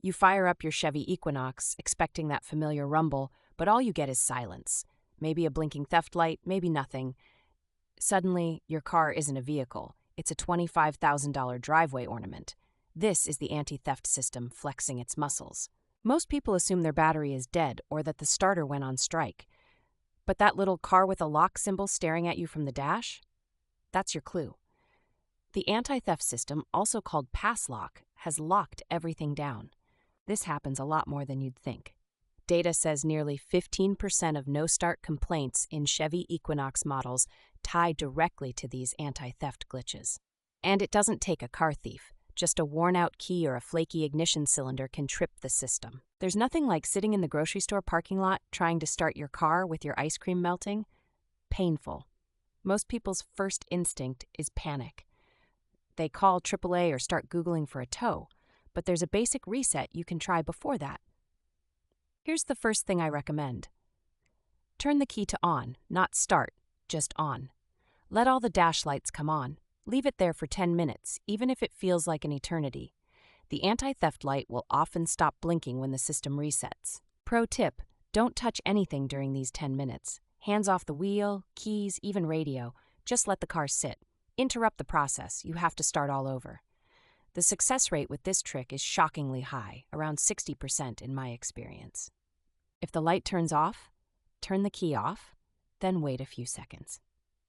You fire up your Chevy Equinox, expecting that familiar rumble, but all you get is silence. Maybe a blinking theft light, maybe nothing. Suddenly, your car isn't a vehicle. It's a $25,000 driveway ornament. This is the anti-theft system flexing its muscles. Most people assume their battery is dead or that the starter went on strike. But that little car with a lock symbol staring at you from the dash? That's your clue. The anti-theft system, also called Passlock, has locked everything down. This happens a lot more than you'd think. Data says nearly 15% of no-start complaints in Chevy Equinox models tie directly to these anti-theft glitches. And it doesn't take a car thief. Just a worn-out key or a flaky ignition cylinder can trip the system. There's nothing like sitting in the grocery store parking lot trying to start your car with your ice cream melting. Painful. Most people's first instinct is panic. They call AAA or start Googling for a tow, but there's a basic reset you can try before that. Here's the first thing I recommend. Turn the key to on, not start, just on. Let all the dash lights come on. Leave it there for 10 minutes, even if it feels like an eternity. The anti-theft light will often stop blinking when the system resets. Pro tip, don't touch anything during these 10 minutes. Hands off the wheel, keys, even radio. Just let the car sit. Interrupt the process. You have to start all over. The success rate with this trick is shockingly high, around 60% in my experience. If the light turns off, turn the key off, then wait a few seconds.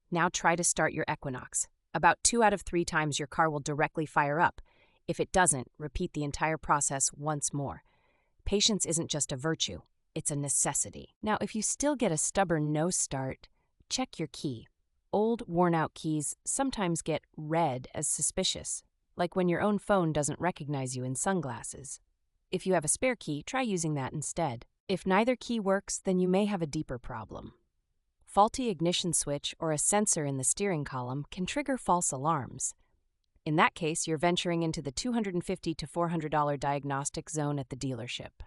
Now try to start your Equinox. About 2 out of 3 times your car will directly fire up. If it doesn't, repeat the entire process once more. Patience isn't just a virtue, it's a necessity. Now, if you still get a stubborn no start, check your key. Old, worn-out keys sometimes get red as suspicious, like when your own phone doesn't recognize you in sunglasses. If you have a spare key, try using that instead. If neither key works, then you may have a deeper problem. Faulty ignition switch or a sensor in the steering column can trigger false alarms. In that case, you're venturing into the $250 to $400 diagnostic zone at the dealership.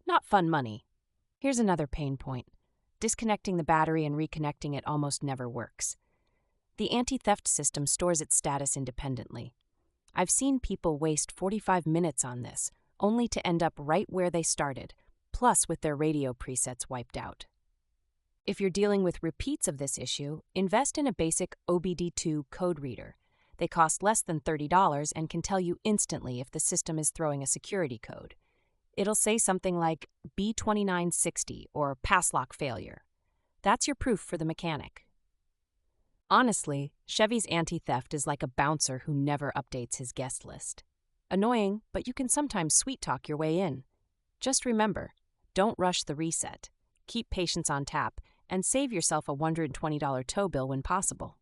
Not fun money. Here's another pain point. Disconnecting the battery and reconnecting it almost never works. The anti-theft system stores its status independently. I've seen people waste 45 minutes on this, only to end up right where they started, plus with their radio presets wiped out. If you're dealing with repeats of this issue, invest in a basic OBD2 code reader. They cost less than $30 and can tell you instantly if the system is throwing a security code. It'll say something like B2960 or Passlock failure. That's your proof for the mechanic. Honestly, Chevy's anti-theft is like a bouncer who never updates his guest list. Annoying, but you can sometimes sweet-talk your way in. Just remember, don't rush the reset. Keep patience on tap, and save yourself a $120 tow bill when possible.